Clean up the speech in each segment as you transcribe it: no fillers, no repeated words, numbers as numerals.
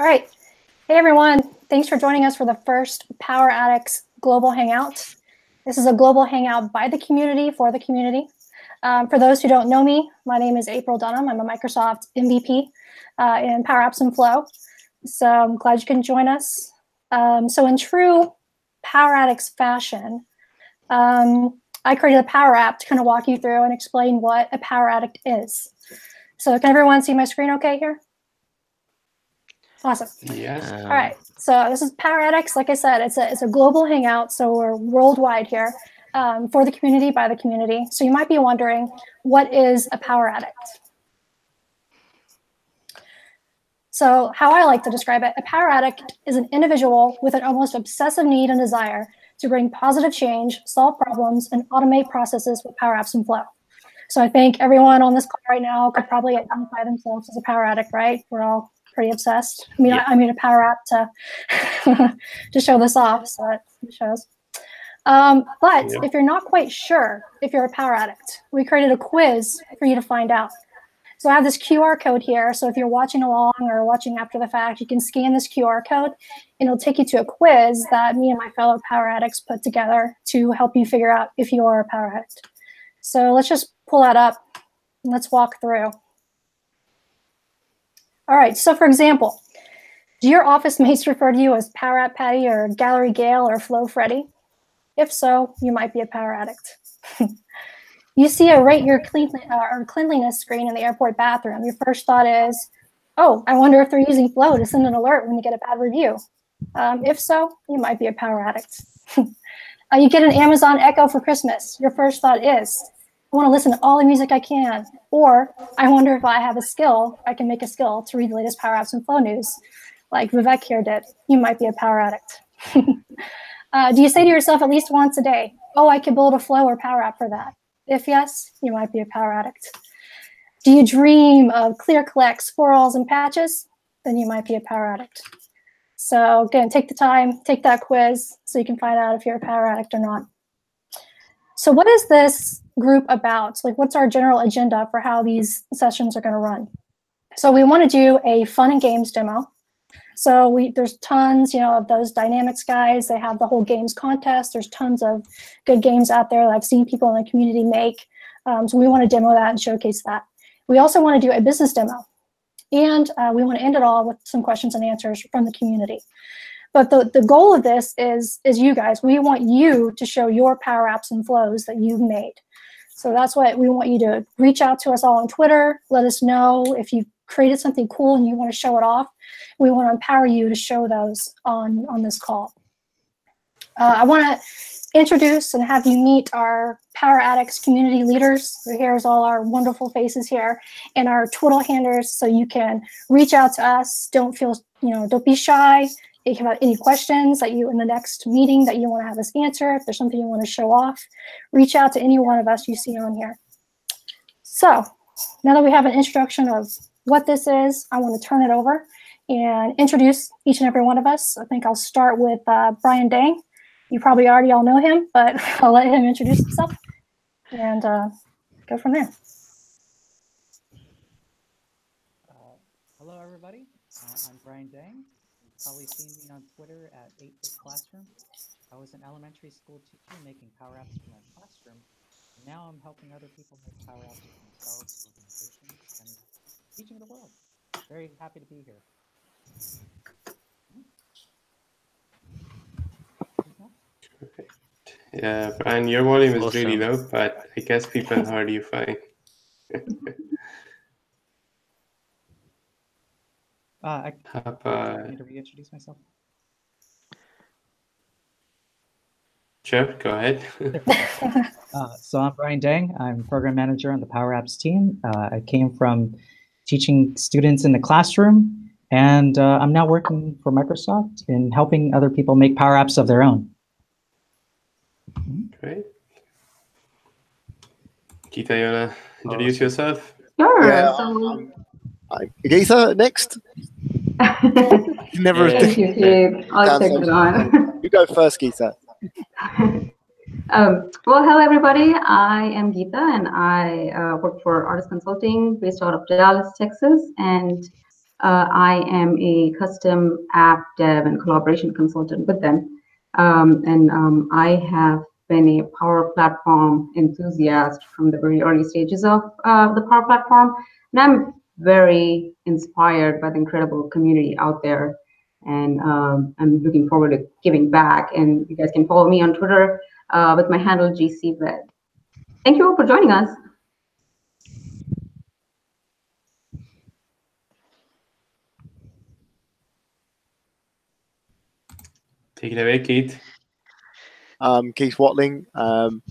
All right. Hey, everyone. Thanks for joining us for the first Power Addicts Global Hangout. This is a global hangout by the community for the community. For those who don't know me, my name is April Dunham. I'm a Microsoft MVP in Power Apps and Flow. So I'm glad you can join us. So in true Power Addicts fashion, I created a Power App to kind of walk you through and explain what a Power Addict is. So can everyone see my screen okay here? Awesome. Yes. All right. So this is Power Addicts. Like I said, it's a global hangout. So we're worldwide here for the community, by the community. So you might be wondering, what is a Power Addict? So how I like to describe it, a Power Addict is an individual with an almost obsessive need and desire to bring positive change, solve problems, and automate processes with Power Apps and Flow. So I think everyone on this call right now could probably identify themselves as a Power Addict, right? We're all pretty obsessed. I mean, yeah. I made a Power App to show this off, so it shows. But if you're not quite sure if you're a Power Addict, we created a quiz for you to find out. So I have this QR code here. So if you're watching along or watching after the fact, you can scan this QR code and it'll take you to a quiz that me and my fellow Power Addicts put together to help you figure out if you are a Power Addict. So let's just pull that up and let's walk through. All right, so for example, do your office mates refer to you as Power App Patty or Gallery Gail or Flow Freddy? If so, you might be a Power Addict. You see a rate your cleanliness screen in the airport bathroom. Your first thought is, oh, I wonder if they're using Flow to send an alert when you get a bad review. If so, you might be a Power Addict. You get an Amazon Echo for Christmas. Your first thought is, I want to listen to all the music I can, or I wonder if I have a skill, I can make a skill to read the latest Power Apps and Flow news, like Vivek here did. You might be a Power Addict. Do you say to yourself at least once a day, oh, I could build a Flow or Power App for that? If yes, you might be a Power Addict. Do you dream of clear collects, for-alls, and patches? Then you might be a Power Addict. So again, take the time, take that quiz so you can find out if you're a Power Addict or not. So what is this group about? Like, what's our general agenda for how these sessions are going to run? So we want to do a fun and games demo. So there's tons, of those Dynamics guys. They have the whole games contest. There's tons of good games out there that I've seen people in the community make. So we want to demo that and showcase that. We also want to do a business demo. And we want to end it all with some questions and answers from the community. But the goal of this is you guys. We want you to show your Power Apps and Flows that you've made. So that's what we want you to reach out to us all on Twitter. Let us know if you've created something cool and you want to show it off. We want to empower you to show those on this call. I want to introduce and have you meet our Power Addicts community leaders. So here's all our wonderful faces here and our twiddle handlers, so you can reach out to us. Don't be shy. If you have any questions that you in the next meeting that you want to have us answer, if there's something you want to show off, reach out to any one of us you see on here. So now that we have an introduction of what this is, I want to turn it over and introduce each and every one of us. I think I'll start with Brian Dang. You probably already all know him, but I'll let him introduce himself and go from there. Hello, everybody. I'm Brian Dang. You've probably seen me on Twitter at 8-Bit Classroom. I was an elementary school teacher making Power Apps for my classroom. And now I'm helping other people make Power Apps for themselves, organizations, and teaching the world. Very happy to be here. Yeah, Brian, your volume is really low, but I guess people heard you fine. I need to reintroduce myself. Sure, go ahead. So I'm Brian Dang. I'm program manager on the Power Apps team. I came from teaching students in the classroom, and I'm now working for Microsoft in helping other people make Power Apps of their own. Great. Geeta, you want to introduce yourself? Sure. Yeah, So, Geeta, next. Never. Thank you, Keith. I'll take it on. You go first, Geeta. Well, hello, everybody. I am Geeta, and I work for Artist Consulting based out of Dallas, Texas. And I am a custom app dev and collaboration consultant with them. I have been a Power Platform enthusiast from the very early stages of the Power Platform. And I'm very inspired by the incredible community out there. And I'm looking forward to giving back. And you guys can follow me on Twitter with my handle GCVed. Thank you all for joining us. Take it away, Keith. Keith Watling. I'm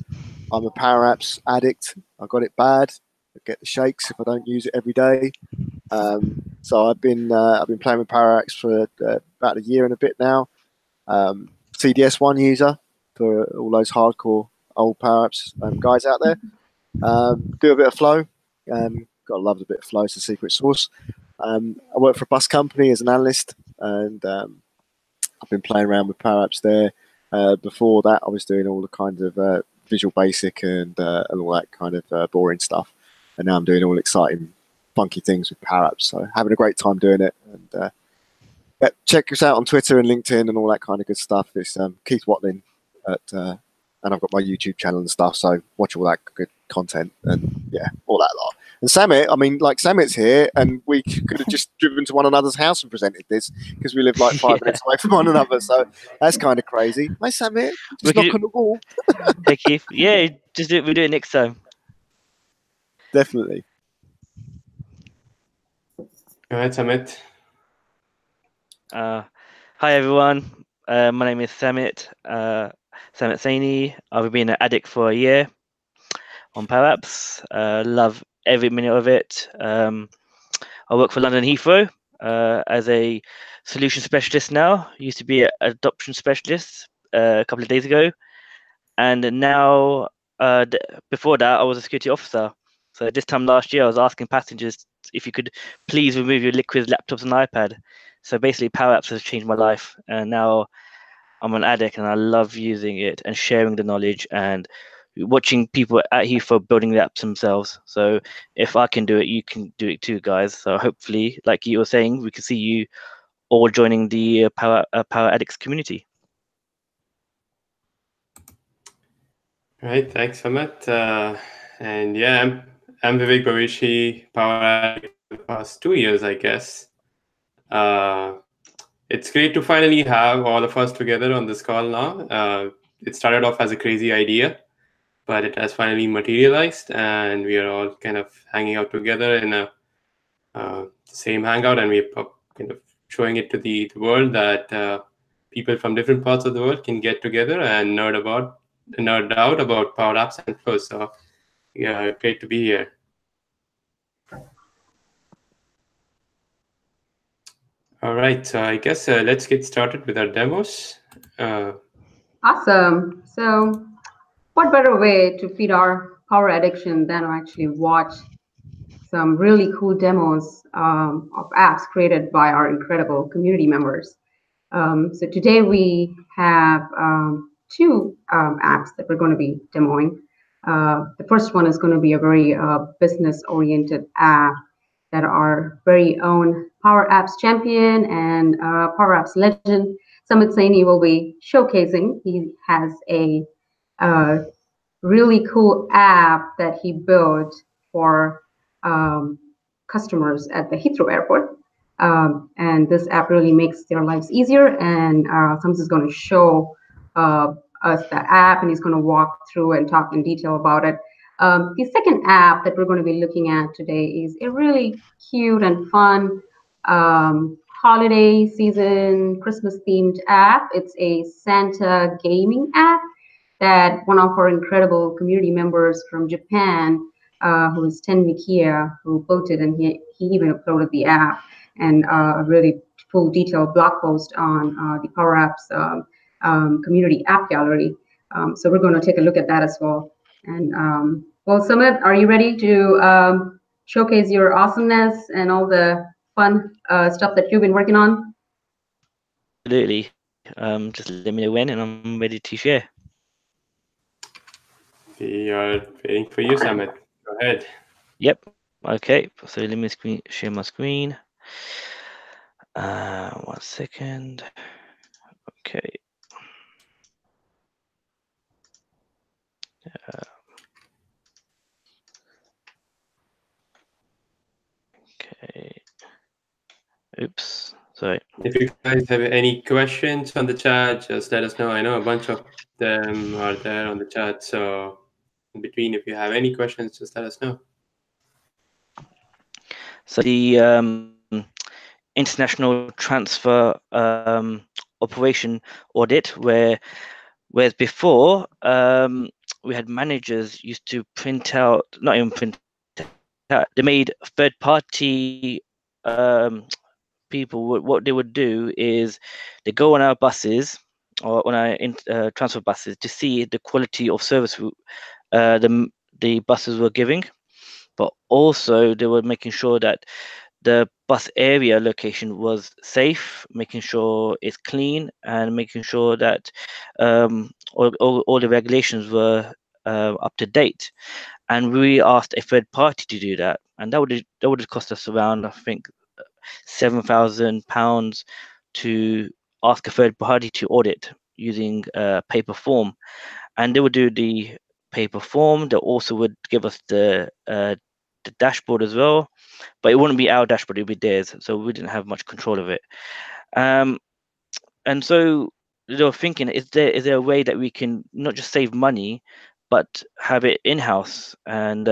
a PowerApps addict. I got it bad. I get the shakes if I don't use it every day. So I've been playing with PowerApps for about a year and a bit now. CDS1 user for all those hardcore old PowerApps guys out there. Do a bit of flow. Gotta love a bit of flow. It's a secret sauce. I work for a bus company as an analyst, and I've been playing around with PowerApps there. Before that, I was doing all the kind of Visual Basic and all that kind of boring stuff. And now I'm doing all exciting, funky things with PowerApps. So having a great time doing it. And check us out on Twitter and LinkedIn and all that kind of good stuff. It's Keith Watling, and I've got my YouTube channel and stuff. So watch all that good content and yeah, all that lot. And Samit, I mean, like Samit's here, and we could have just driven to one another's house and presented this because we live like 5 minutes away from one another. So that's kind of crazy. Hi, Samit. Just knock on the wall. Hey, Keith. Yeah, just do it. We'll do it next time. Definitely. Go ahead, Samit. Hi, everyone. My name is Samit. Samit Saini. I've been an addict for a year on PowerApps. Love every minute of it. I work for London Heathrow as a solution specialist now. Used to be an adoption specialist a couple of days ago, and now before that I was a security officer. So this time last year I was asking passengers if you could please remove your liquids, laptops and iPad. So basically PowerApps has changed my life, and now I'm an addict and I love using it and sharing the knowledge and watching people at Heathrow building the apps themselves. So if I can do it, you can do it too, guys. So hopefully, like you were saying, we can see you all joining the Power Addicts community. Right, thanks, Samit. And yeah, I'm Vivek Bhavishi, Power Addict for the past 2 years, I guess. It's great to finally have all of us together on this call now. It started off as a crazy idea, but it has finally materialized, and we are all kind of hanging out together in a same hangout, and we're kind of showing it to the world that people from different parts of the world can get together and nerd out about Power Apps and Flow. So yeah, great to be here. All right, so I guess let's get started with our demos. Awesome. So what better way to feed our power addiction than to actually watch some really cool demos of apps created by our incredible community members. So today we have two apps that we're going to be demoing. The first one is going to be a very business-oriented app that our very own Power Apps champion and Power Apps legend, Samit Saini, will be showcasing. He has a really cool app that he built for customers at the Heathrow Airport. And this app really makes their lives easier. And Samit is going to show us the app, and he's going to walk through and talk in detail about it. The second app that we're going to be looking at today is a really cute and fun holiday season Christmas themed app. It's a Santa gaming app that one of our incredible community members from Japan, who is Ten Mikia, who built it, and he even uploaded the app and a really full detailed blog post on the Power Apps community app gallery. So we're going to take a look at that as well. And well, Samit, are you ready to showcase your awesomeness and all the fun stuff that you've been working on? Absolutely. Just let me know when, and I'm ready to share. We are waiting for you, Samit. Go ahead. Yep. Okay. So let me share my screen. 1 second. Okay. Okay. Oops. Sorry. If you guys have any questions on the chat, just let us know. I know a bunch of them are there on the chat. So in between, if you have any questions, just let us know. So the international transfer operation audit, whereas before we had managers used to print out, not even print out, they made third party people. What they would do is they go on our buses or on our transfer buses to see the quality of service the buses were giving, but also they were making sure that the bus area location was safe, making sure it's clean, and making sure that all the regulations were up to date. And we asked a third party to do that, and that would have cost us around, I think, £7,000 to ask a third party to audit using paper form, and they would do the paper form. They also would give us the dashboard as well, but it wouldn't be our dashboard; it would be theirs. So we didn't have much control of it. And so they were thinking, is there a way that we can not just save money, but have it in house? And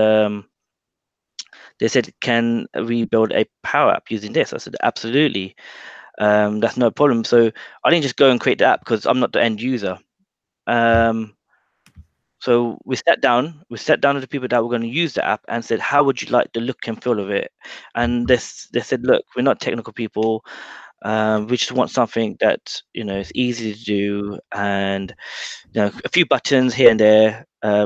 they said, can we build a Power App using this? I said, absolutely. That's no problem. So I didn't just go and create the app because I'm not the end user. So we sat down with the people that were going to use the app and said, how would you like the look and feel of it? And they said, look, we're not technical people. We just want something that, is easy to do, and a few buttons here and there,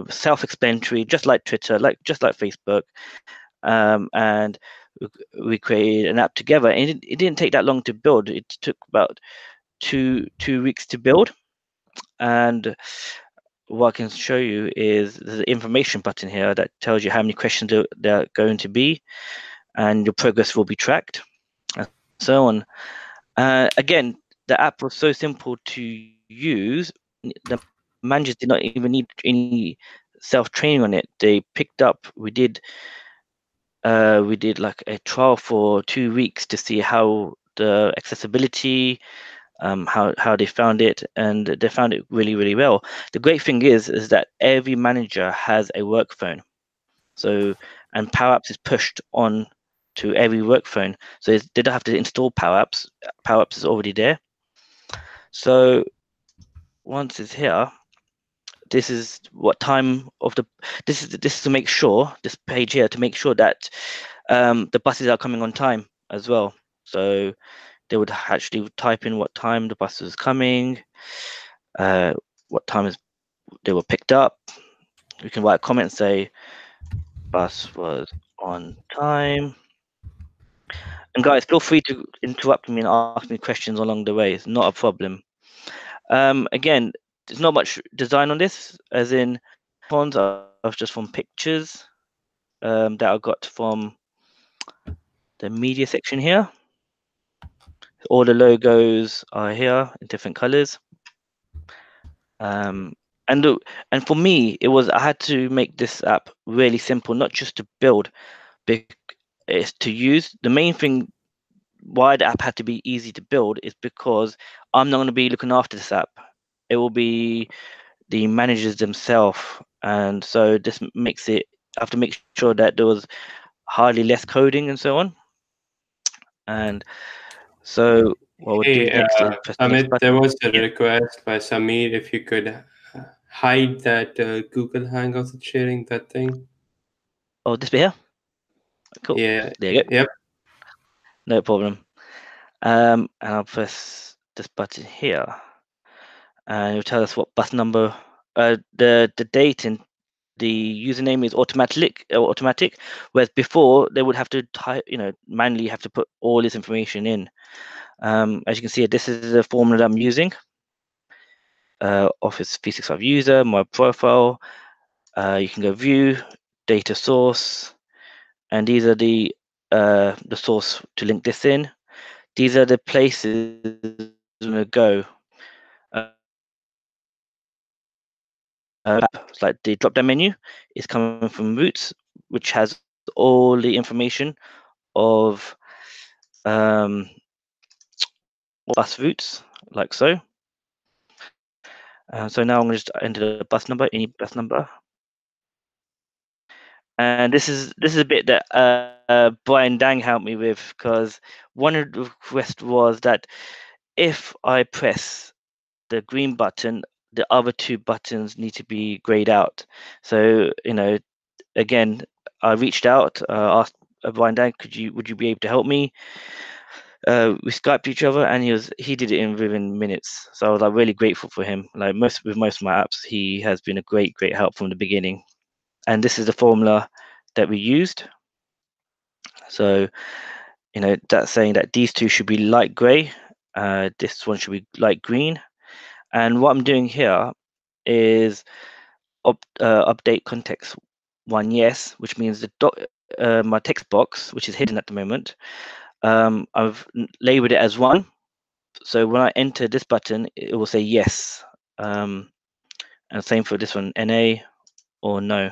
self-explanatory, just like Twitter, just like Facebook. And we created an app together, and it didn't take that long to build. It took about two weeks to build. And what I can show you is the information button here that tells you how many questions there are going to be, and your progress will be tracked, and so on. Again, the app was so simple to use. The managers did not even need any self-training on it. They picked up. We did like a trial for 2 weeks to see how the accessibility, how they found it, and they found it really, really well. The great thing is that every manager has a work phone. So, and Power Apps is pushed on to every work phone. So they don't have to install Power Apps. Power Apps is already there. So once it's here, this is what time of the, this is to make sure, this page here, to make sure that the buses are coming on time as well. So they would actually type in what time the bus was coming, what time they were picked up. We can write a comment and say bus was on time. And guys, feel free to interrupt me and ask me questions along the way. It's not a problem. Again, there's not much design on this, as in ones are just from pictures that I got from the media section here. All the logos are here in different colors. And for me, I had to make this app really simple, not just to build, it's to use. The main thing why the app had to be easy to build is because I'm not going to be looking after this app. It will be the managers themselves, and so this makes it, I have to make sure that there was hardly less coding and so on. And so what we'll do next is press the next Amit, button. there was a request by Samir if you could hide that Google Hangouts sharing that thing. Oh, this bit here? Cool. Yeah. There you go. Yep. No problem. And I'll press this button here, and it'll tell us what bus number, the date, and the username is automatic. Whereas before they would have to type, manually have to put all this information in. As you can see, this is the formula that I'm using. Office 365 user, my profile. You can go view, data source, and these are the source to link this in. these are the places I'm going to go. Like the drop-down menu is coming from routes, which has all the information of bus routes, like so. So now I'm going to just enter the bus number, any bus number. And this is a bit that Brian Dang helped me with, because one of the requests was that if I press the green button, the other two buttons need to be grayed out. So, you know, again, I reached out, asked Brian Dang, would you be able to help me? We Skyped each other, and he did it within minutes. So I was like really grateful for him. Like with most of my apps, he has been a great help from the beginning. And this is the formula that we used. So, you know, that's saying that these two should be light gray. This one should be light green. And what I'm doing here is update context one yes, which means the my text box, which is hidden at the moment, I've labeled it as 1. So when I enter this button, it will say yes. And same for this one, NA or no.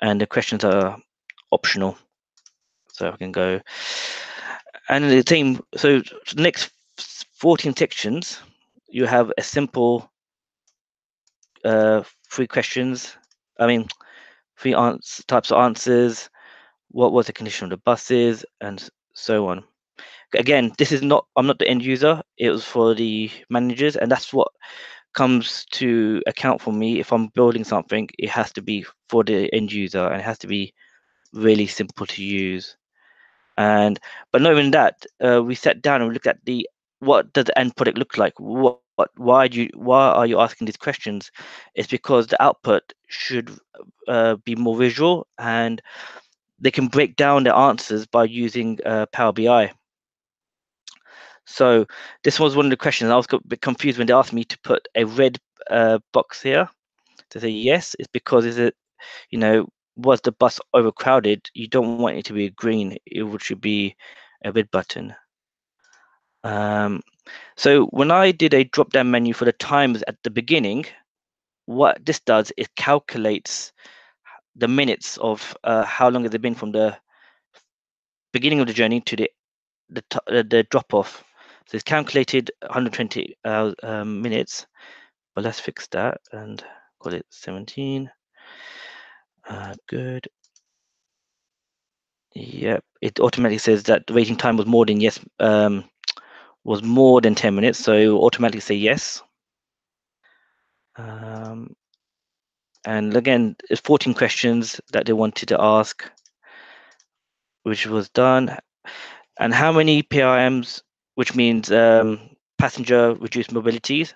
And the questions are optional. So I can go. And the thing, so the next 14 sections, you have a simple 3 questions. I mean, 3 types of answers. What was the condition of the buses, and so on. Again, this is not, I'm not the end user. It was for the managers, and that's what comes to account for me. If I'm building something, it has to be for the end user, and it has to be really simple to use. And but not even that, we sat down and we looked at what does the end product look like. Why are you asking these questions? It's because the output should be more visual, and they can break down the answers by using Power BI. So this was one of the questions. I was a bit confused when they asked me to put a red box here to say yes. It's because you know, was the bus overcrowded? You don't want it to be green. It should be a red button. So when I did a drop-down menu for the times at the beginning, what this does is calculates the minutes of how long has it been from the beginning of the journey to the drop-off. So it's calculated 120 minutes, but let's fix that and call it 17. Good. Yep, it automatically says that the waiting time was more than yes, was more than 10 minutes, so it will automatically say yes. And again, it's 14 questions that they wanted to ask, which was done. And how many PRMs, which means passenger reduced mobilities,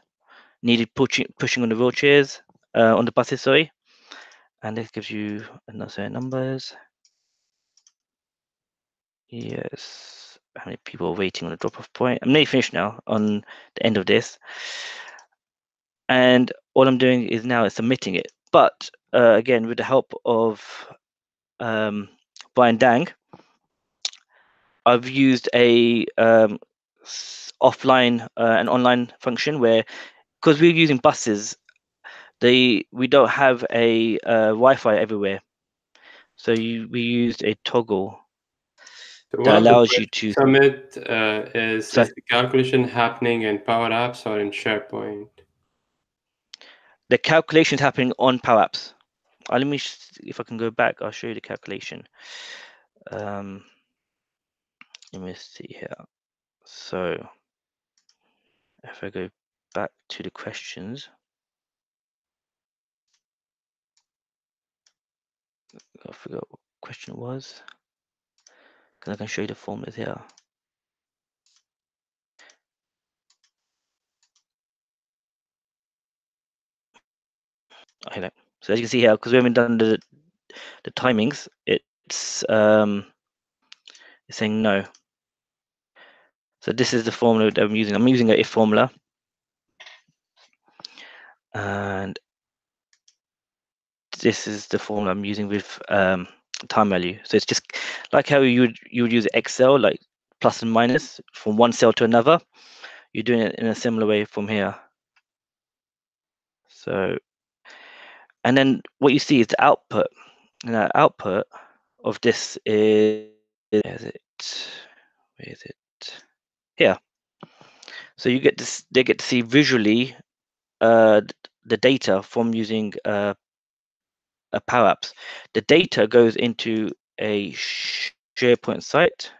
needed pushing on the wheelchairs, on the buses, sorry. And this gives you another numbers. Yes, how many people are waiting on the drop-off point? I'm nearly finished now on the end of this. And all I'm doing is now submitting it. But again, with the help of Brian Dang, I've used a offline and online function where, because we're using buses, we don't have a Wi-Fi everywhere. So we used a toggle So that one of the allows you to submit is the calculation happening in Power Apps or in SharePoint? The calculations happening on Power Apps. Let me, if I can go back, I'll show you the calculation. Let me see here. So if I go back to the questions, I forgot what question it was, because I can show you the formulas here. Okay, so as you can see here, because we haven't done the timings, it's saying no. So this is the formula that I'm using. I'm using a if formula, and this is the formula I'm using with time value. So it's just like how you would use Excel, like plus and minus from one cell to another. You're doing it in a similar way from here. So, and then what you see is the output. And the output of this is, where is it? Here. So you get this, they get to see visually the data from using a PowerApps. The data goes into a SharePoint site,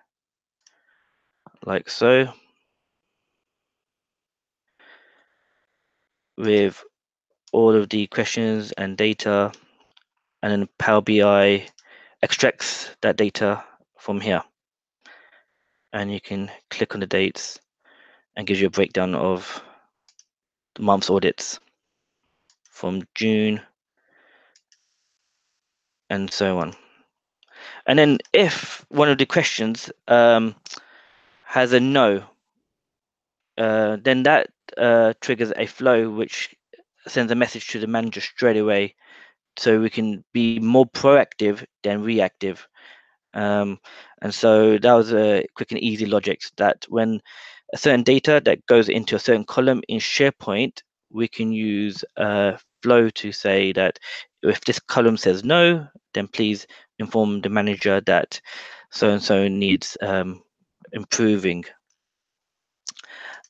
like so, with all of the questions and data, and then Power BI extracts that data from here. And you can click on the dates and gives you a breakdown of the month's audits from June and so on. And then if one of the questions has a no, then that triggers a flow which sends a message to the manager straight away, so we can be more proactive than reactive. And so that was a quick and easy logic, that when a certain data that goes into a certain column in SharePoint, we can use flow to say that if this column says no, then please inform the manager that so and so needs improving.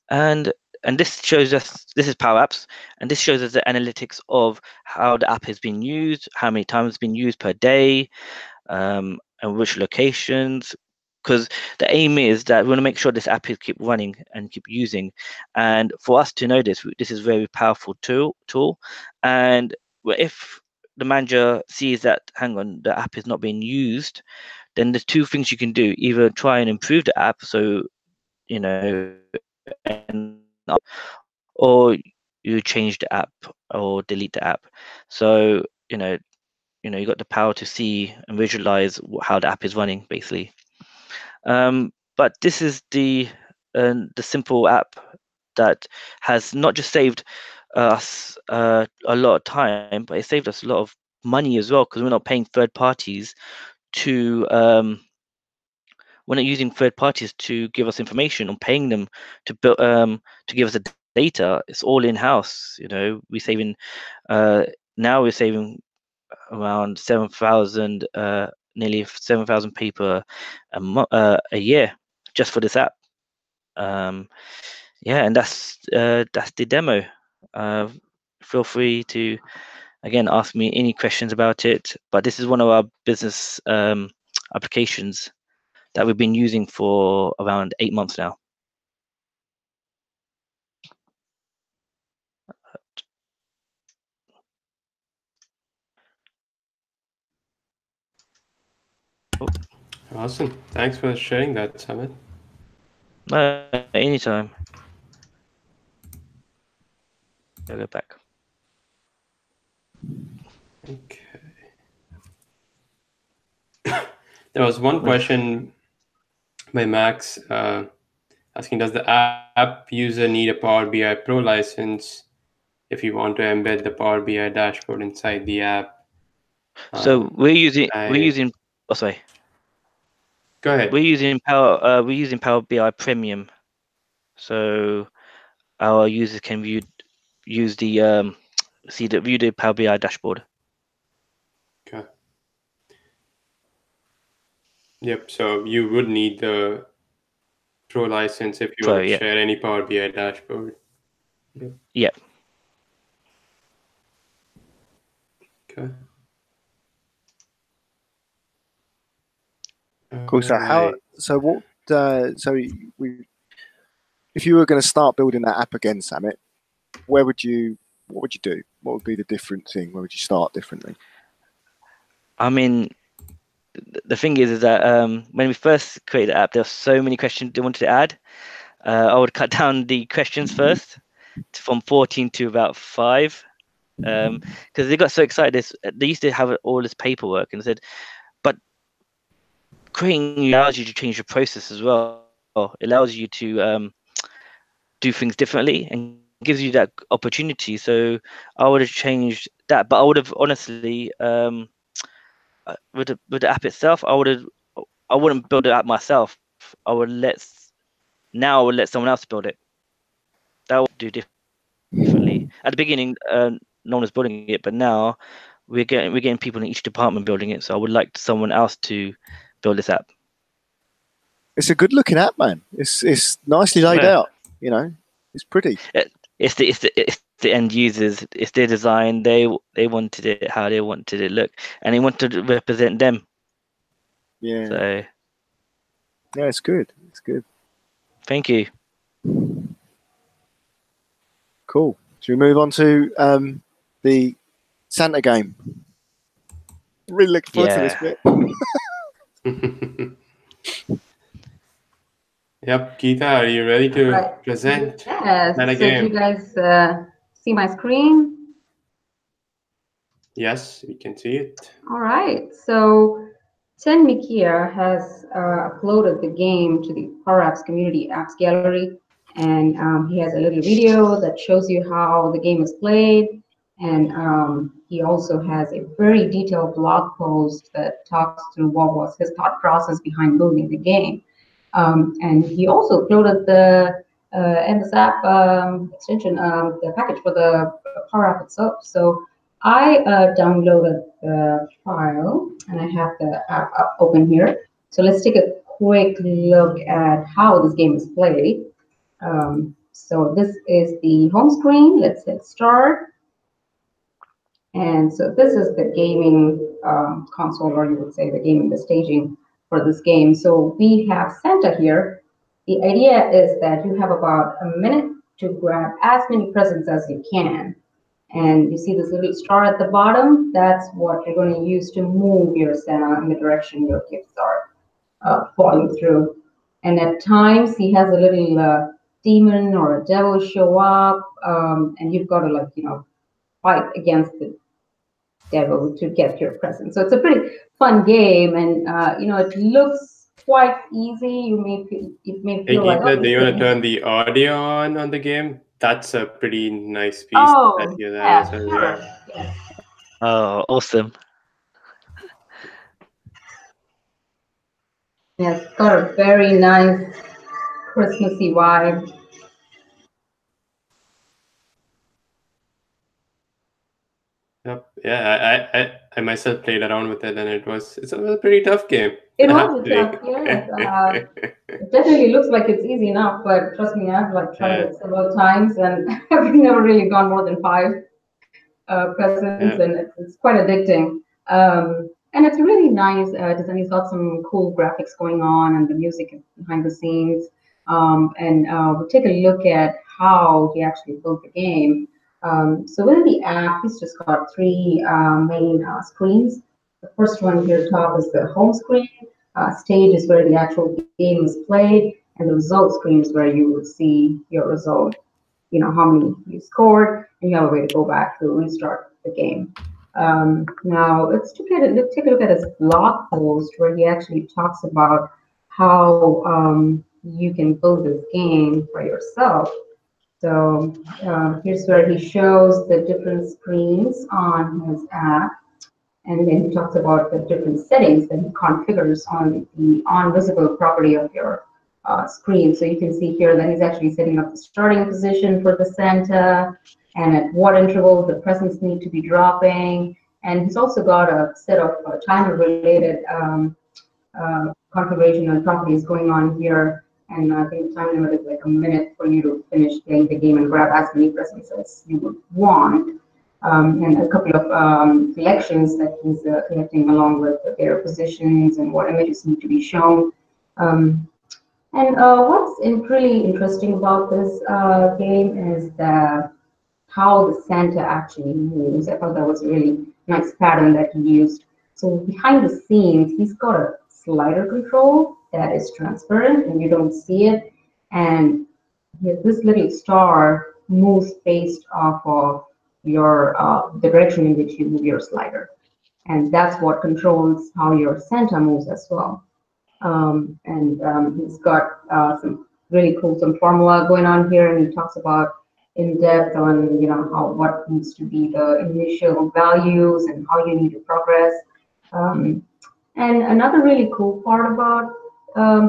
And this shows us, this is PowerApps, and this shows us the analytics of how the app has been used, how many times it's been used per day, and which locations. Because the aim is that we want to make sure this app is keep running and keep using. And for us to know this is a very powerful tool. And if the manager sees that, hang on, the app is not being used, then there's two things you can do: either try and improve the app, so or you change the app or delete the app. So you got the power to see and visualize how the app is running, basically. But this is the simple app that has not just saved us a lot of time, but it saved us a lot of money as well, because we're not paying third parties to we're not using third parties to give us information, or paying them to build to give us the data. It's all in house. We're saving now we're saving around 7,000 nearly 7,000 people a year just for this app. Yeah, and that's the demo. Feel free to again ask me any questions about it, but this is one of our business applications that we've been using for around 8 months now. Awesome. Thanks for sharing that, Samit. Anytime. I'll go back. Okay. There was one question by Max asking, does the app user need a Power BI Pro license if you want to embed the Power BI dashboard inside the app? So we're using oh, sorry. Go ahead. We're using Power BI Premium, so our users can view the Power BI dashboard. Okay. Yep. So you would need the Pro license if you want to share any Power BI dashboard. Yep. Yeah. Okay. Cool. So if you were going to start building that app again, Samit, what would you do? What would be the different thing? Where would you start differently? I mean, the thing is that when we first created the app, there were so many questions they wanted to add. I would cut down the questions first from 14 to about 5, because they got so excited. They used to have all this paperwork, and said, but creating allows you to change the process as well. It allows you to do things differently and gives you that opportunity. So I would have changed that, but I would have honestly with the app itself, I wouldn't build it app myself. myself, I would let someone else build it. That would do differently. At the beginning, no one was building it, but now we're getting people in each department building it. So I would like someone else to build this app. It's a good looking app, man. It's nicely laid out. You know, it's pretty. It's the end users. It's their design. They wanted it how they wanted it look, and they wanted to represent them. Yeah. So yeah, it's good. It's good. Thank you. Cool. Should we move on to the Santa game? Really looking forward to this bit. Yep, Geeta, are you ready to present Santa game? Do you guys see my screen? Yes, we can see it. All right. So Ten Mikia has uploaded the game to the PowerAddicts community apps gallery, and he has a little video that shows you how the game is played, and he also has a very detailed blog post that talks through what was his thought process behind building the game. And he also uploaded the MS app extension, the package for the Power App itself. So I downloaded the file, and I have the app open here. So let's take a quick look at how this game is played. So this is the home screen. Let's hit start. And so this is the gaming console, or you would say the gaming, the staging for this game. So we have Santa here. The idea is that you have about a minute to grab as many presents as you can. And you see this little star at the bottom? That's what you're going to use to move your Santa in the direction your gifts are falling through. And at times, he has a little demon or a devil show up, and you've got to, fight against the devil to get your present. So it's a pretty fun game, and it looks quite easy. It may feel like, Geeta, do you want to turn the audio on the game? That's a pretty nice piece. Oh, yeah, sure. Yeah. Oh, awesome. Yeah, it's got a very nice Christmassy vibe. Yep. Yeah, I myself played around with it, and it's a pretty tough game. It was a tough game. It definitely looks like it's easy enough, but trust me, I've tried it several times, and I've never really gone more than 5 presents, and it's quite addicting. And it's really nice design. It's got some cool graphics going on, and the music behind the scenes. We'll take a look at how he actually built the game. So within the app, he's just got 3 main screens. The first one here top is the home screen. Stage is where the actual game is played, and the result screen is where you will see your result. How many you scored, and you have a way to go back to restart the game. Now let's take a look at his blog post where he actually talks about how you can build this game for yourself. So here's where he shows the different screens on his app, and then he talks about the different settings that he configures on the on-visible property of your screen. So you can see here that he's actually setting up the starting position for the Santa, and at what interval the presents need to be dropping. And he's also got a set of timer-related configuration and properties going on here. And I think the time limit is like a minute for you to finish playing the game and grab as many presents as you would want. And a couple of selections that he's collecting along with their positions and what images need to be shown. What's really interesting about this game is how the Santa actually moves. I thought that was a really nice pattern that he used. So behind the scenes, he's got a slider control that is transparent and you don't see it. And this little star moves based off of your the direction in which you move your slider. And that's what controls how your Santa moves as well. He's got some really cool formula going on here, and he talks about in depth on what needs to be the initial values and how you need to progress. And another really cool part about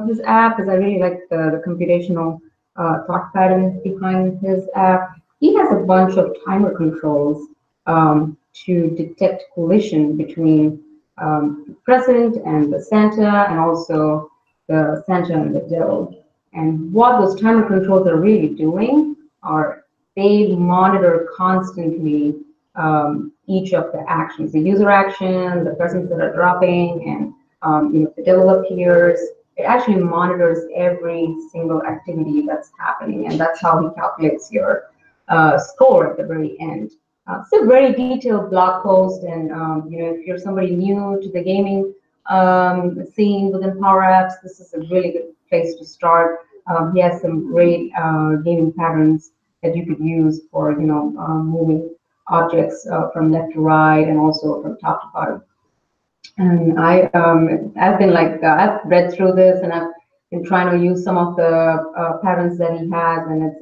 his app is I really like the computational thought pattern behind his app. He has a bunch of timer controls to detect collision between the president and the Santa, and also the Santa and the devil. And what those timer controls are really doing are they monitor constantly each of the actions, the user action, the presents that are dropping, and if the devil appears, it actually monitors every single activity that's happening, and that's how he calculates your score at the very end. It's a very detailed blog post, and if you're somebody new to the gaming scene within PowerApps, this is a really good place to start. He has some great gaming patterns that you could use for moving objects from left to right and also from top to bottom. And I've been I've read through this, and I've been trying to use some of the patterns that he has, and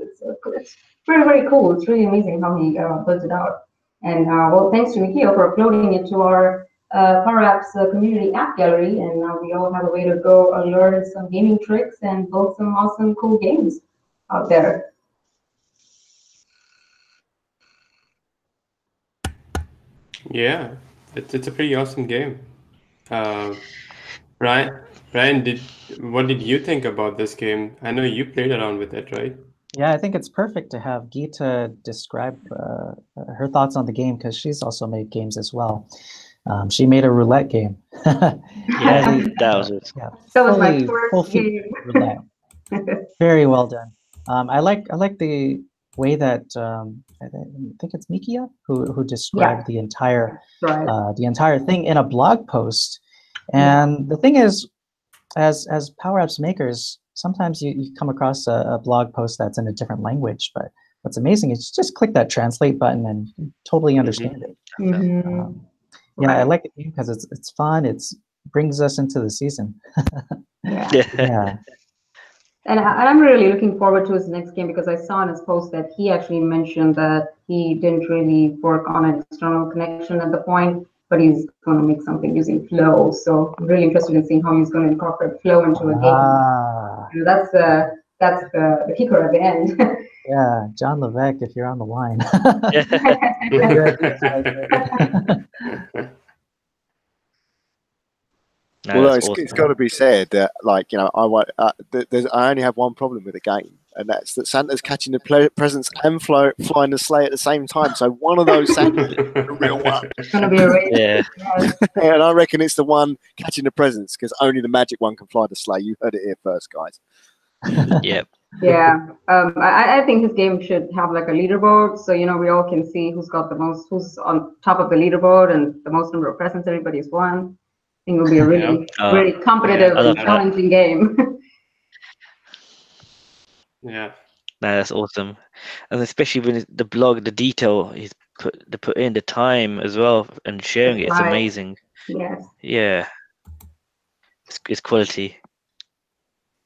it's very, very cool. It's really amazing how he built it out. And well, thanks to Mikio for uploading it to our PowerApps community app gallery, and now we all have a way to go learn some gaming tricks and build some awesome, cool games out there. Yeah, it's a pretty awesome game. Brian, what did you think about this game? I know you played around with it, right? Yeah, I think it's perfect to have Geeta describe her thoughts on the game, because she's also made games as well. She made a roulette game. Yeah, that was it. Yeah, That was my first game. Roulette. Very well done. I like the way that I think it's Mikia who described the entire thing in a blog post. And the thing is, as PowerApps makers, sometimes you come across a blog post that's in a different language, but what's amazing is you just click that translate button and you totally understand it. Yeah, I like the game because it's fun. It's brings us into the season. Yeah. And I'm really looking forward to his next game, because I saw in his post that he actually mentioned that he didn't really work on an external connection at the point, but he's going to make something using Flow. So I'm really interested in seeing how he's going to incorporate Flow into a game. And that's the kicker at the end. Yeah, John Levesque, if you're on the line. No, Well, awesome. it's got to be said that, I only have one problem with the game, and that's that Santa's catching the presents and flying the sleigh at the same time. So one of those Santas is the real one. It's going to be a race. Yeah. And I reckon it's the one catching the presents, because only the magic one can fly the sleigh. You heard it here first, guys. Yep. Yeah, I think his game should have like a leaderboard, so we all can see who's on top of the leaderboard and the most number of presents everybody's won. I think it will be a really competitive and challenging game. Yeah. No, that's awesome, and especially when the blog, the detail he's put in, the time as well, and sharing it. It's amazing. Yes. Yeah. It's quality.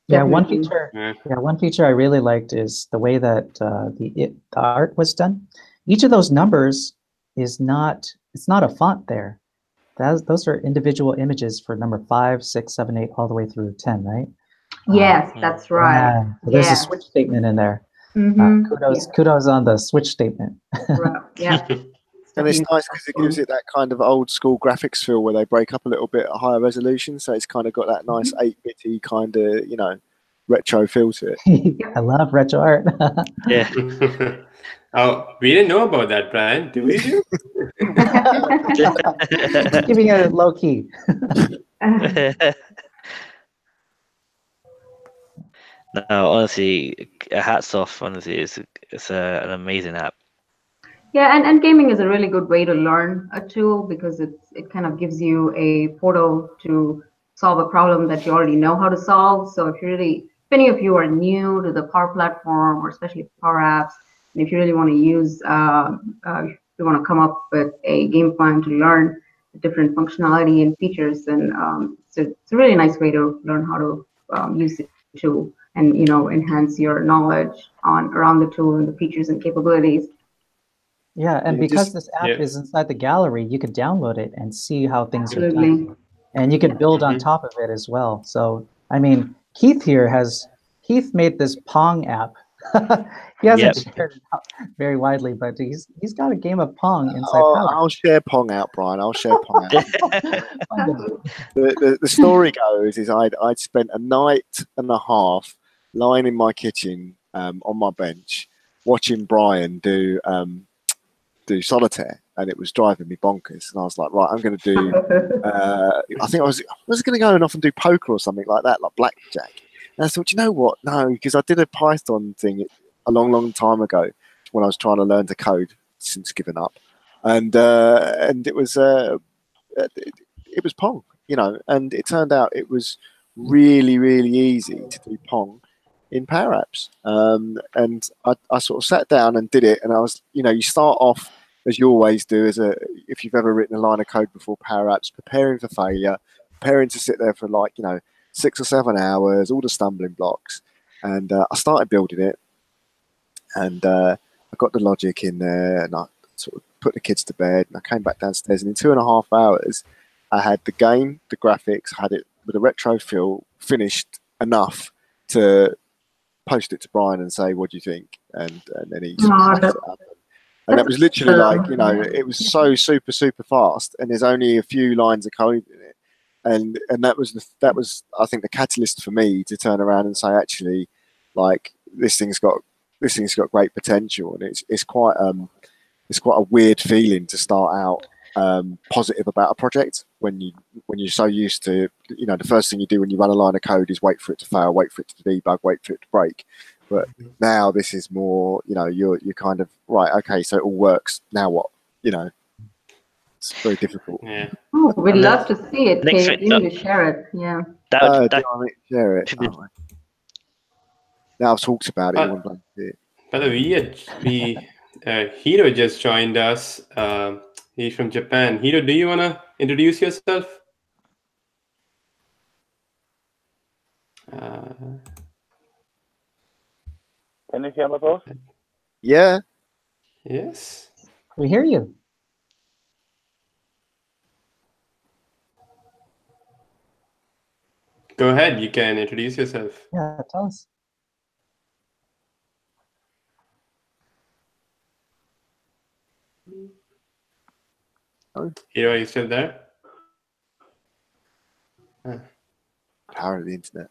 Yeah, one feature I really liked is the way that the art was done. Each of those numbers it's not a font there. Those are individual images for number 5, 6, 7, 8, all the way through 10, right? Yes, that's right. Yeah. So there's a switch statement in there. Kudos on the switch statement. Right. Yeah. And it's nice because it gives it that kind of old school graphics feel where they break up a little bit at higher resolution. So it's kind of got that nice 8-bitty kind of, retro feel to it. I love retro art. Yeah. Oh, we didn't know about that, Brian. Do we? Just keeping it low key. No, honestly, hats off. Honestly, it's an amazing app. Yeah, and gaming is a really good way to learn a tool, because it kind of gives you a portal to solve a problem that you already know how to solve. So if any of you are new to the Power Platform, or especially PowerApps, and if you really want to use, you want to come up with a game plan to learn different functionality and features, then it's a really nice way to learn how to use the tool and enhance your knowledge around the tool and the features and capabilities. Yeah, and because this app is inside the gallery, you could download it and see how things are done. And you could build on top of it as well. So, I mean, Keith Keith made this Pong app. He hasn't shared it out very widely, but he's got a game of Pong inside PowerAddicts. I'll share Pong out, Brian. I'll share Pong out. The story goes is I'd spent a night and a half lying in my kitchen on my bench watching Brian do solitaire, and it was driving me bonkers. And I was like, right, I'm going to do. I think I was going to go off and do poker or something like that, like blackjack. And I thought, you know what? No, because I did a Python thing a long time ago when I was trying to learn to code, since giving up, and it was Pong, you know, and it turned out it was really easy to do Pong in PowerApps, and I sort of sat down and did it, and I was, you know, you start off as you always do if you've ever written a line of code before PowerApps, preparing for failure, preparing to sit there for like, you know, 6 or 7 hours, all the stumbling blocks, and I started building it, and I got the logic in there, and I sort of put the kids to bed, and I came back downstairs, and in 2.5 hours I had the game, the graphics, I had it with a retro feel finished enough to post it to Brian and say, what do you think? And then he smashed it up. And that was literally like, you know, it was so super fast, and there's only a few lines of code in it. And that was I think the catalyst for me to turn around and say, actually, like, this thing's got great potential, and it's quite a weird feeling to start out positive about a project when you're so used to, you know, the first thing you do when you run a line of code is wait for it to fail, wait for it to debug, wait for it to break. But now this is more, you know, you're kind of right. Okay, so it all works. Now what? You know, it's very difficult. Yeah. Oh, we'd love to see it. Kate, you need to share it. Yeah. Do you want me to share it? Oh, now I've talked about it. You want to see it. By the way, Hiro just joined us. He's from Japan. Hiro, do you want to introduce yourself? Can you hear me both? Yeah. Yes. We hear you. Go ahead. You can introduce yourself. Yeah, tell us. Hiro, are you still there? Power of the internet.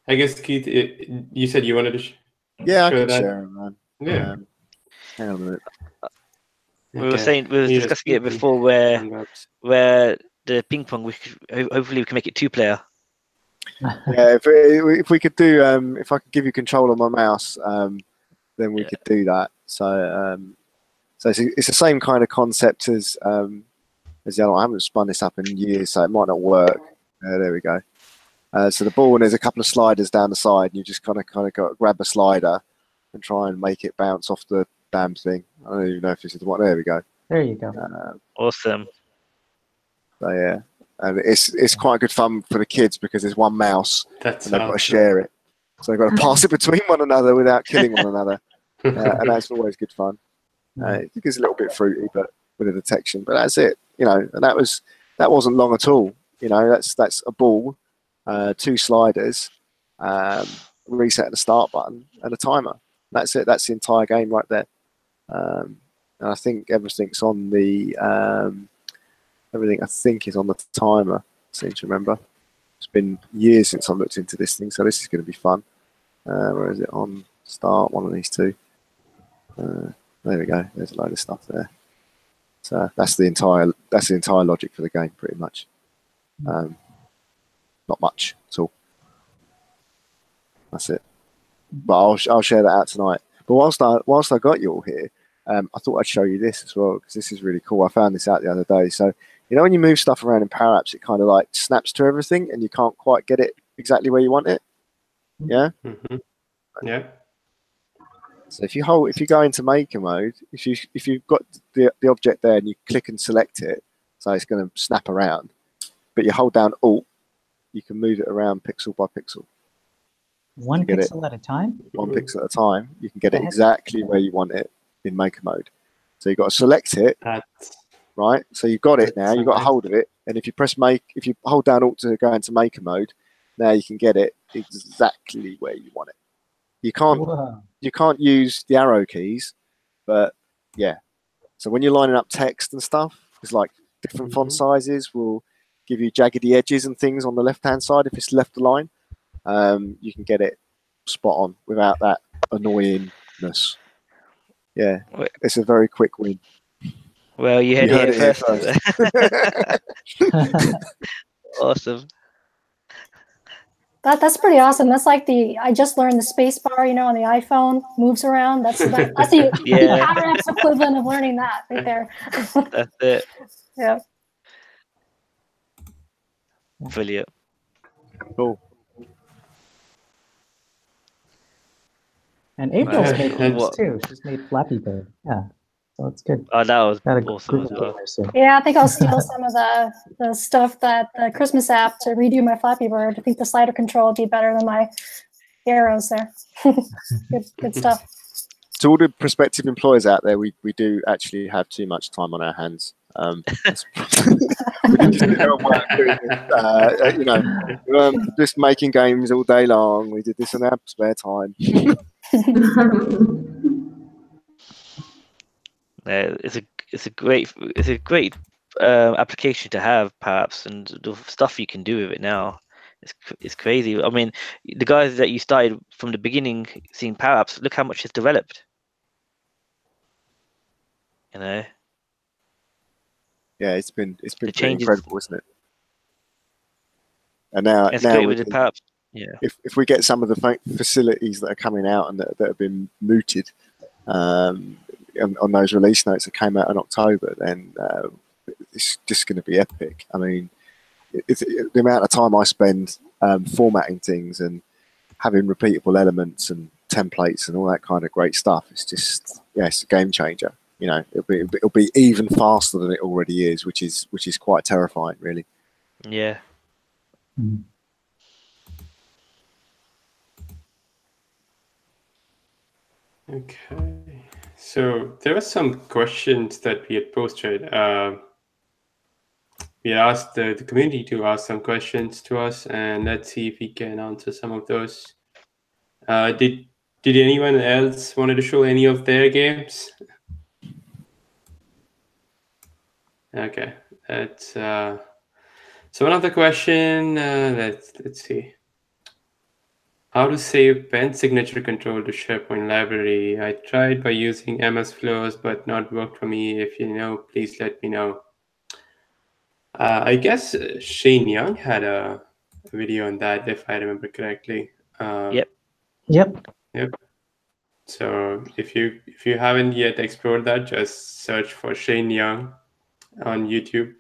I guess, Keith, you said you wanted to yeah, I can share it, man. Yeah. Hang on a minute. We were discussing it before where the ping pong, hopefully we can make it 2-player. Yeah, if we could do, if I could give you control of my mouse, then we could do that. So it's the same kind of concept as the other one. I haven't spun this up in years, so it might not work. There we go. So the ball, and there's a couple of sliders down the side, and you just kind of got to grab a slider and try and make it bounce off the damn thing. I don't even know if this is the one. There we go. There you go. Awesome. So yeah, and it's quite good fun for the kids because there's one mouse and they've got to share it. So they've got to pass it between one another without killing one another, and that's always good fun. It gets a little bit fruity, but with the detection. But that's it, you know. And that wasn't long at all. You know, that's a ball, 2 sliders, reset and a start button, and a timer. That's it. That's the entire game right there. And I think everything's on the everything I think is on the timer. I seem to remember. It's been years since I looked into this thing, so this is going to be fun. Where is it on start? One of these two. There we go. There's a load of stuff there. So that's the entire logic for the game, pretty much. Not much at all. That's it. But I'll share that out tonight. But whilst I got you all here, I thought I'd show you this as well, because this is really cool. I found this out the other day. So you know when you move stuff around in PowerApps, it kind of like snaps to everything, and you can't quite get it exactly where you want it. Yeah. Mm-hmm. Yeah. So if you go into Maker mode, if you've got the object there and you click and select it, so it's going to snap around, but you hold down Alt, you can move it around pixel by pixel. One pixel at a time? One pixel at a time. You can get it exactly where you want it in Maker mode. So you've got to select it, That's right? So you've got it now. You've got a nice. hold of it, and if you press make, if you hold down Alt to go into maker mode, now you can get it exactly where you want it. You can't use the arrow keys, but yeah. So when you're lining up text and stuff, it's like different font sizes will give you jaggedy edges and things on the left-hand side. If it's left align, you can get it spot on without that annoyingness. Yeah, it's a very quick win. Well, you heard it here first. Awesome. That's pretty awesome. That's like I just learned the space bar, on the iPhone moves around. That's the PowerApp's equivalent of learning that right there. That's it. Yeah. Brilliant. Cool. And April's Okay. making this too. She's made Flappy Bird. Yeah. So it's good. Oh, that was Got a awesome group as of well. gamers soon. Yeah, I think I'll steal some of the stuff that the Christmas app to redo my Flappy Bird. I think the slider control would be better than my arrows there. Good stuff. To all the prospective employers out there, we do actually have too much time on our hands. Just making games all day long. We did this in our spare time. It's a great application to have, perhaps, and the stuff you can do with it now. It's crazy. I mean, the guys that you started from the beginning seeing PowerApps, look how much it's developed. Yeah, it's been pretty changes, incredible, isn't it? And now with the PowerApps. Yeah. If we get some of the facilities that are coming out and that have been mooted on those release notes that came out in October, then it's just going to be epic. I mean, the amount of time I spend formatting things and having repeatable elements and templates and all that kind of great stuff, it's just, it's a game changer. It'll be even faster than it already is, which is quite terrifying, really. Yeah. Mm. Okay. So there were some questions that we had posted. We asked the community to ask some questions to us, and let's see if we can answer some of those. Did anyone else wanted to show any of their games? Okay, that's so one of the question. Let's see. How to save pen signature control to SharePoint library? I tried by using MS Flows, but not worked for me. If you know, please let me know. I guess Shane Young had a video on that, if I remember correctly. Yep. So if you haven't yet explored that, just search for Shane Young on YouTube.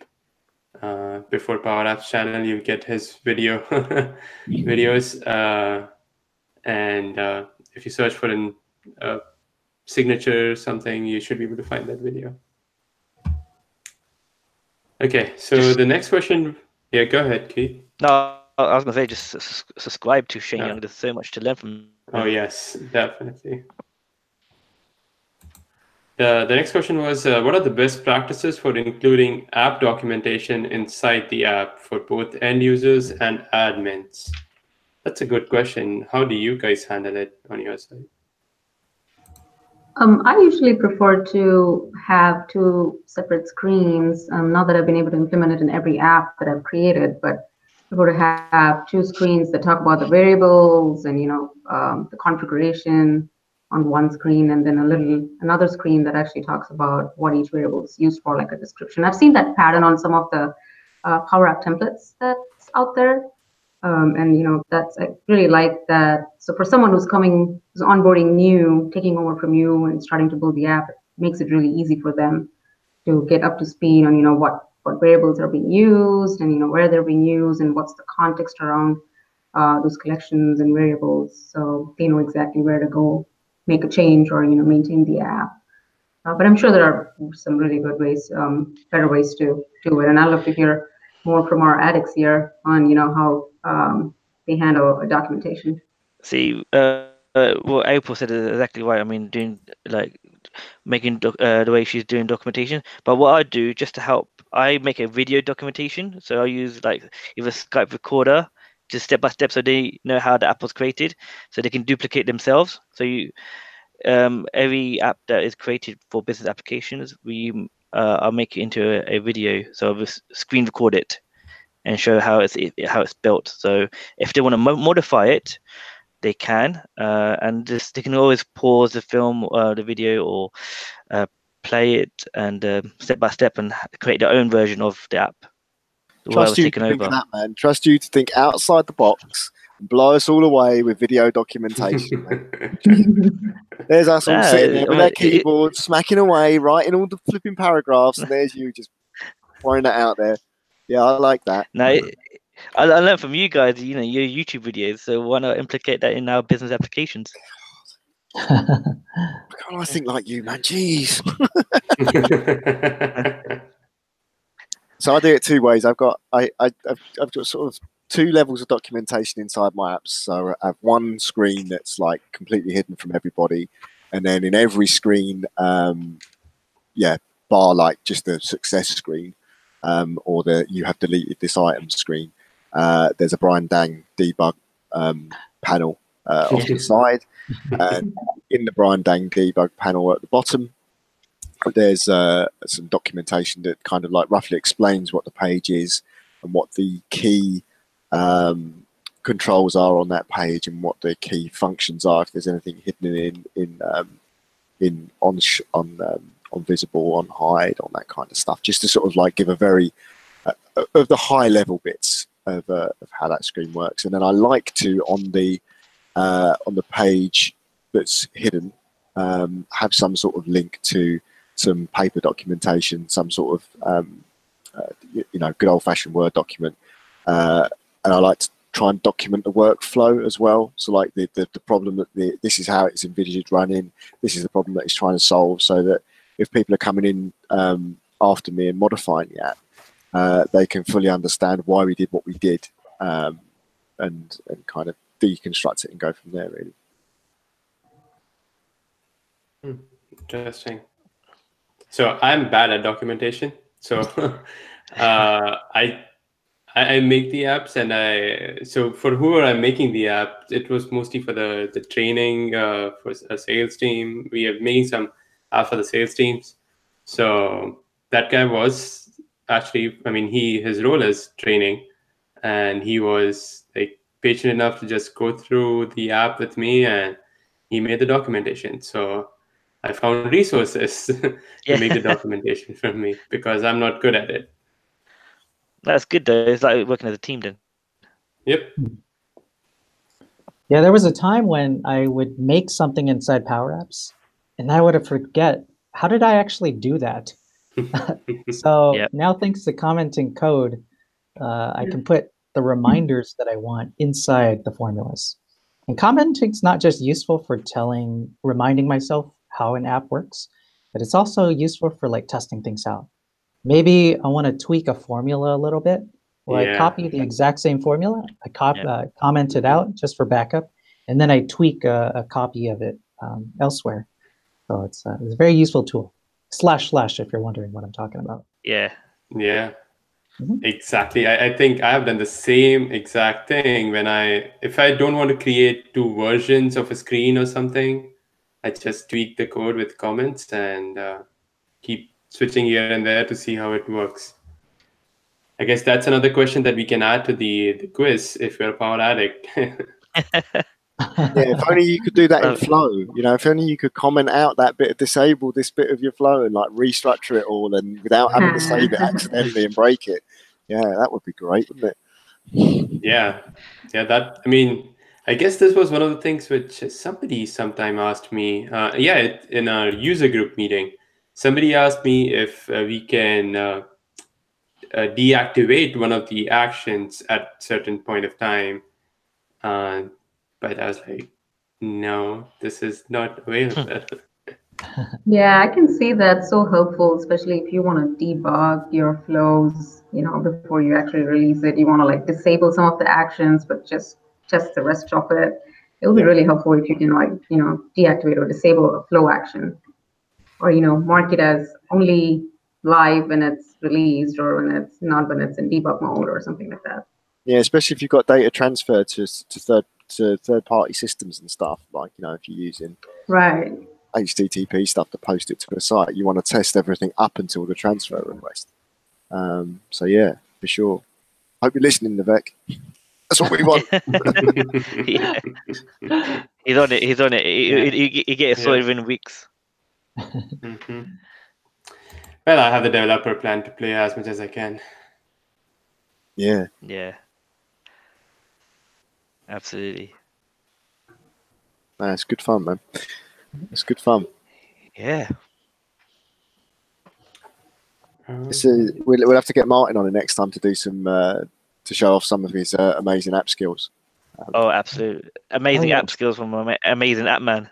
Before PowerApp's channel, you'll get his videos. And if you search for a signature or something, you should be able to find that video. Okay, so the next question. Yeah, go ahead, Keith. No, I was going to say just subscribe to Shane Young. There's so much to learn from. Oh, yes, definitely. The next question was, what are the best practices for including app documentation inside the app for both end users and admins? That's a good question. How do you guys handle it on your side? I usually prefer to have two separate screens. Not that I've been able to implement it in every app that I've created, but I prefer to have two screens that talk about the variables and the configuration on one screen, and then another screen that actually talks about what each variable is used for, like a description. I've seen that pattern on some of the PowerApp templates that's out there. And that's, I really like that. So for someone who's onboarding new, taking over from you and starting to build the app, it makes it really easy for them to get up to speed on what variables are being used and where they're being used and what's the context around those collections and variables, so they know exactly where to go make a change or maintain the app. But I'm sure there are some really good ways, better ways to do it, and I'd love to hear more from our addicts here on how they handle documentation. See, what April said is exactly right. I mean, doing like the way she's doing documentation. But what I do just to help, I make a video documentation. So I use like either Skype recorder, just step by step, so they know how the app was created, so they can duplicate themselves. So every app that is created for business applications, I'll make it into a video. So I'll screen record it and show how it's built. So if they want to modify it, they can, and they can always pause the film, the video, or play it and step by step and create their own version of the app. Trust you to think of that, man. Trust you to think outside the box and blow us all away with video documentation. There's us all sitting there with our keyboards, smacking away, writing all the flipping paragraphs, and there's you just throwing that out there. Yeah, I like that. No, I learned from you guys, your YouTube videos, so why not implicate that in our business applications? Why can't I think like you, man? Jeez. So I do it two ways. I've got sort of two levels of documentation inside my apps. So I have one screen that's like completely hidden from everybody, and then in every screen, bar like just the success screen, or the you have deleted this item screen. There's a Brian Dang debug panel off the side, and in the Brian Dang debug panel at the bottom, there's some documentation that kind of like roughly explains what the page is and what the key controls are on that page and what the key functions are. If there's anything hidden on visible, on hide, on that kind of stuff, just to sort of like give a very of the high level bits of how that screen works. And then I like to on the page that's hidden have some sort of link to some paper documentation, some sort of good old-fashioned Word document, and I like to try and document the workflow as well. So like the problem that this is how it's envisaged running, this is the problem that it's trying to solve, so that if people are coming in after me and modifying the app, they can fully understand why we did what we did, and kind of deconstruct it and go from there, really. Interesting. So I'm bad at documentation. So I make the apps, and so for whoever I'm making the app, it was mostly for the training for a sales team. We are making some app for the sales teams. So that guy was actually, his role is training, and he was like patient enough to just go through the app with me, and he made the documentation. So I found resources to make the documentation for me because I'm not good at it. That's good though. It's like working as a team then. Yep. Yeah, there was a time when I would make something inside PowerApps, and I would forget, how did I actually do that? So now, thanks to commenting code, I can put the reminders that I want inside the formulas. And commenting is not just useful for reminding myself how an app works, but it's also useful for like testing things out. Maybe I want to tweak a formula a little bit, or I copy the exact same formula, I comment it out just for backup, and then I tweak a copy of it elsewhere. So it's a very useful tool. / if you're wondering what I'm talking about. Yeah. Exactly. I think I have done the same exact thing if I don't want to create two versions of a screen or something, I just tweak the code with comments and keep switching here and there to see how it works. I guess that's another question that we can add to the quiz if you're a Power Addict. Yeah, if only you could do that in Flow. If only you could comment out that bit, disable this bit of your Flow, and like restructure it all, and without having to save it accidentally and break it. Yeah, that would be great, wouldn't it? Yeah. I guess this was one of the things which somebody sometime asked me. In our user group meeting, somebody asked me if we can deactivate one of the actions at a certain point of time. But I was like, no, this is not available. Yeah, I can see that's so helpful, especially if you want to debug your flows, before you actually release it. You want to like disable some of the actions, but just test the rest of it. It would be really helpful if you can deactivate or disable a flow action. or mark it as only live when it's released, or when it's in debug mode or something like that. Yeah, especially if you've got data transfer to third party systems and stuff. Like if you're using Right. HTTP stuff to post it to a site, you want to test everything up until the transfer request. So yeah, for sure. Hope you're listening, Nivek. That's what we want. Yeah. He's on it. He's on it. He get it sorted within weeks. Mm-hmm. Well, I have the developer plan to play as much as I can. Yeah. Yeah. Absolutely. Man, it's good fun, man. It's good fun. Yeah. We'll have to get Martin on it next time to do some to show off some of his amazing app skills. Oh, absolutely. Amazing yeah. app skills from amazing app man.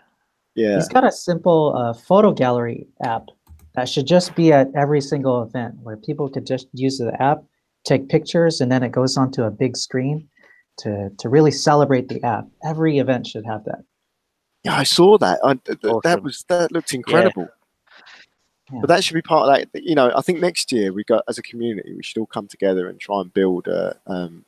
Yeah. He's got a simple photo gallery app that should just be at every single event, where people could just use the app, take pictures, and then it goes onto a big screen to really celebrate the app. Every event should have that. Yeah, I saw that. Awesome. That looked incredible. Yeah. But that should be part of that. I think next year as a community, we should all come together and try and build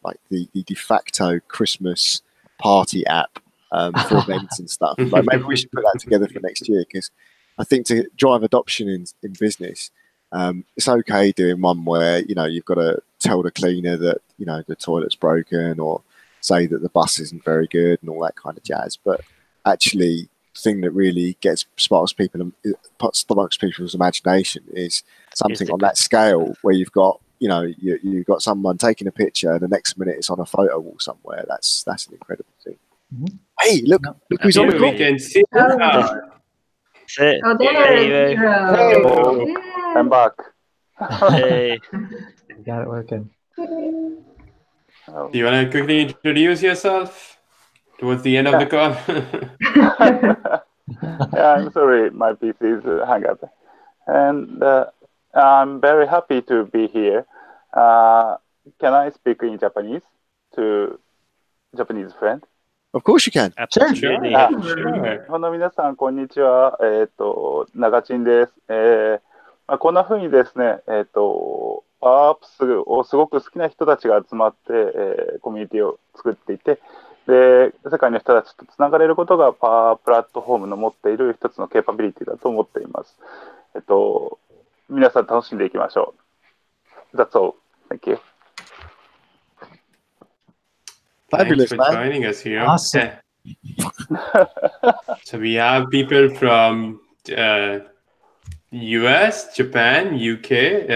like the de facto Christmas party app for events and stuff. Like maybe we should put that together for next year, because I think to drive adoption in business, it's okay doing one where you've got to tell the cleaner that the toilet's broken, or say that the bus isn't very good and all that kind of jazz. But actually, thing that really sparks people's imagination is something on that scale, where you've got you've got someone taking a picture, and the next minute it's on a photo wall somewhere. That's an incredible thing. Mm-hmm. Hey, look who's on the call. We can see Oh, there, Hero. Hey, I'm back. Hey. You got it working. Do you want to quickly introduce yourself towards the end of the call? Yeah, I'm sorry, my PC is hung up. And I'm very happy to be here. Can I speak in Japanese to Japanese friend? Of course you can. Absolutely. Sure. 日本の皆さん、こんにちは。長陳です。こんな風にですね、パワーアップスをすごく好きな人たちが集まって、コミュニティを作っていて、で、世界の人たちとつながれることがパワープラットフォームの持っている一つのケーパビリティだと思っています。皆さん楽しんでいきましょう。That's all. Thank you. Fabulous, Thanks for man. joining us here. Awesome. So we have people from US, Japan, UK,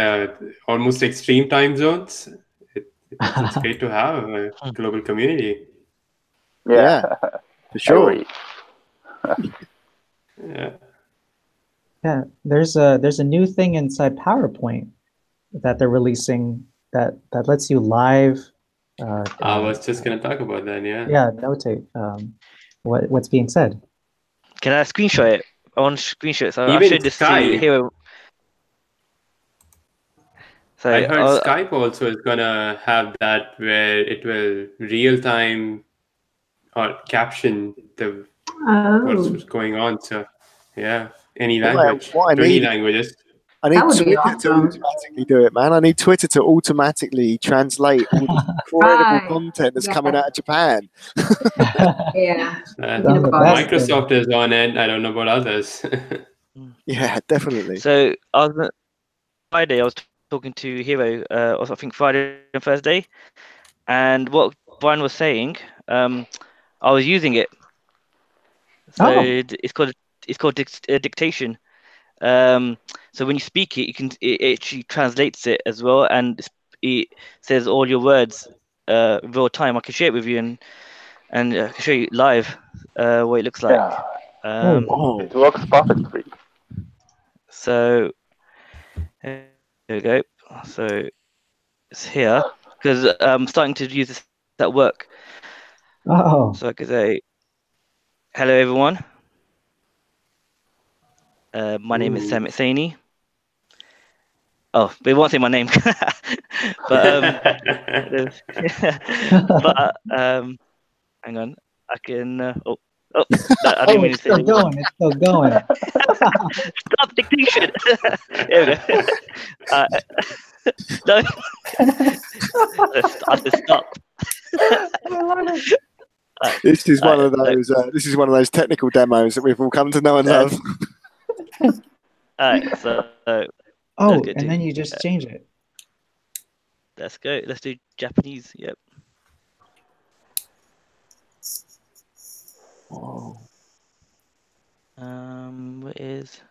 almost extreme time zones. It's great to have a global community. Yeah, for sure. Yeah, there's a new thing inside PowerPoint that they're releasing that lets you live. I was just going to talk about that. Yeah, notate what's being said. Can I screenshot it? I want to screenshot it. So I Even showed this to Skype. Hero. So I heard Skype also is going to have that, where it will real time or caption what's going on. So yeah, any language, 20 languages. I need Twitter to automatically do it, man. I need Twitter to automatically translate all the incredible content that's coming out of Japan. Microsoft is on it. I don't know about others. Yeah, definitely. So Friday, I was talking to Hero, I think Friday and Thursday, and what Brian was saying, I was using it. So it's called dictation. So when you speak it, it actually translates it as well, and it says all your words real time. I can share it with you and I can show you live what it looks like. It works perfectly. So there we go. So it's here because I'm starting to use this at work. So I could say, hello everyone. My name is Samit Saini. Oh, but it won't say my name. But hang on. I can. Oh, I didn't mean it's to say still the word. going. It's still going. Stop dictation. There we go. No. I said stop. This is one of no. those. This is one of those technical demos that we've all come to know and Yes. love. All right, so Oh, good and too. then you just change it. Let's go. Let's do Japanese. Yep. Oh, What is?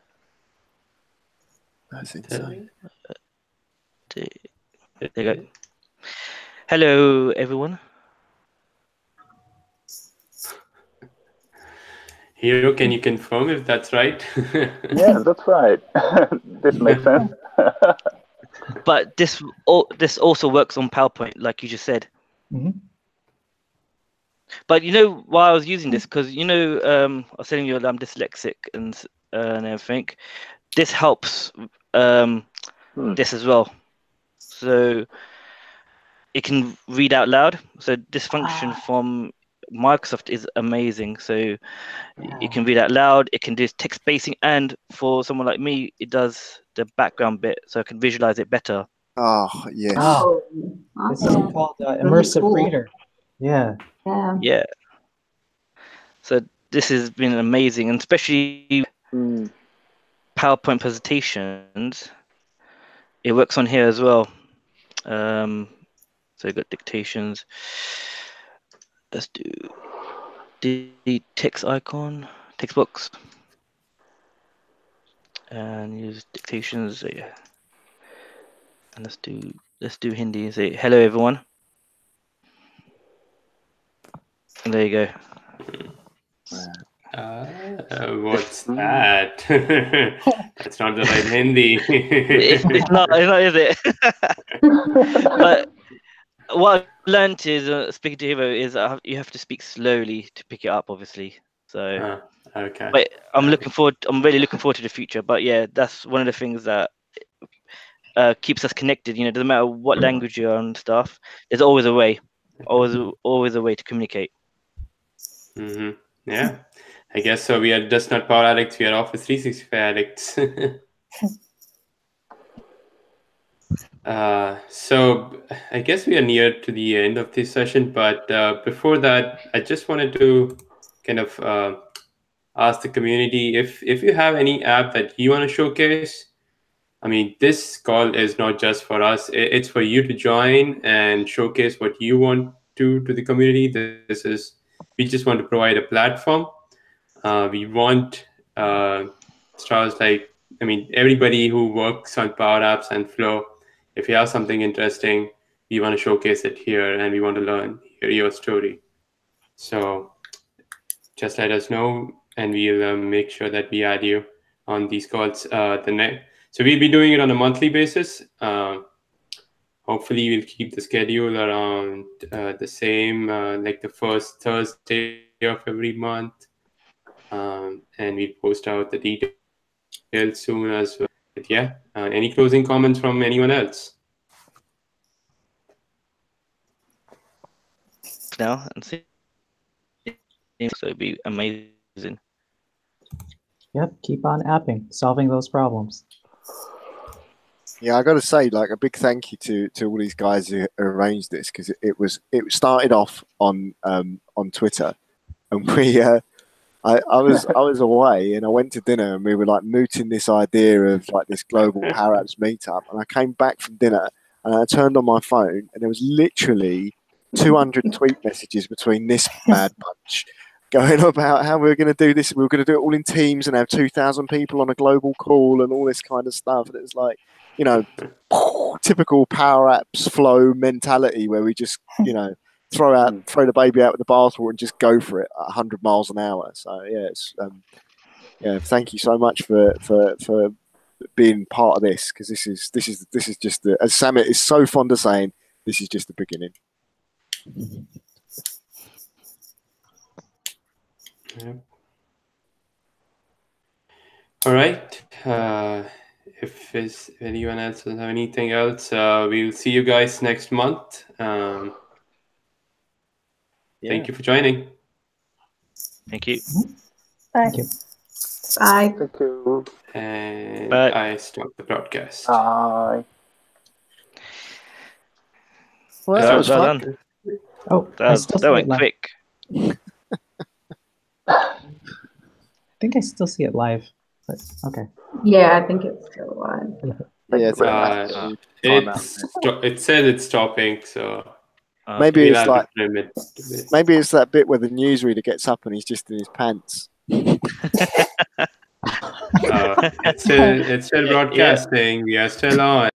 that's insane. There you go. Hello, everyone. Hiro, can you confirm if that's right? Yeah, that's right. This makes sense. But this also works on PowerPoint, like you just said. Mhm. But you know why I was using this? Because I was telling you I'm dyslexic and everything. This helps this as well. So it can read out loud. So this function from Microsoft is amazing. So it can read out loud. It can do text spacing, and for someone like me, it does the background bit, so I can visualize it better. Oh, yes. Oh, This is awesome. called Really immersive cool. reader. Yeah. Yeah. Yeah. So this has been amazing, and especially PowerPoint presentations. It works on here as well. So we've got dictations. Let's do the text icon, text box, and use dictations. So yeah. And let's do Hindi and say hello everyone. And there you go. What's that? That's not the right Hindi. It's not, is it? But what I learned is speaking to Hiro is you have to speak slowly to pick it up, obviously. So, okay. but I'm really looking forward to the future. But yeah, that's one of the things that keeps us connected. Doesn't matter what language you're on, stuff. There's always a way, always a way to communicate. Mm-hmm. Yeah, I guess so. We are just not Power Addicts. We are Office 365 addicts. So I guess we are near to the end of this session, but before that, I just wanted to kind of ask the community if you have any app that you want to showcase. I mean, this call is not just for us; it's for you to join and showcase what you want to the community. We just want to provide a platform. We want stars everybody who works on Power Apps and Flow. If you have something interesting, we want to showcase it here, and we want to hear your story. So just let us know, and we'll make sure that we add you on these calls. So we'll be doing it on a monthly basis. Hopefully, we'll keep the schedule around the same, like the first Thursday of every month. And we'll post out the details soon as well. But yeah, any closing comments from anyone else? Now and see, so it'd be amazing. Yep. Keep on apping, solving those problems. Yeah, I got to say, like, a big thank you to all these guys who arranged this, because it started off on Twitter, and I was away and I went to dinner and we were like mooting this idea of like this global Power Apps meetup, and I came back from dinner and I turned on my phone and there was literally 200 tweet messages between this bad bunch going about how we were going to do this. We were going to do it all in Teams and have 2,000 people on a global call and all this kind of stuff. And it was like, typical Power Apps Flow mentality where we just, throw the baby out with the bathwater and just go for it at 100 miles an hour. So yeah, thank you so much for being part of this, because this is just as Samit is so fond of saying, this is just the beginning. Yeah. All right. If anyone else doesn't have anything else, we'll see you guys next month. Thank you for joining. Thank you. Bye. Thank you. Bye. Thank you. And Bye. I stop the broadcast. Bye. Well, Well that was fun. done. Oh, I still That see it went live. quick. I think I still see it live. But okay. Yeah, I think it's still live. Yeah, you very much. It said it's stopping, so maybe we'll it's have like to trim it a bit. maybe it's that bit where the newsreader gets up and he's just in his pants. It's still broadcasting. We are still on.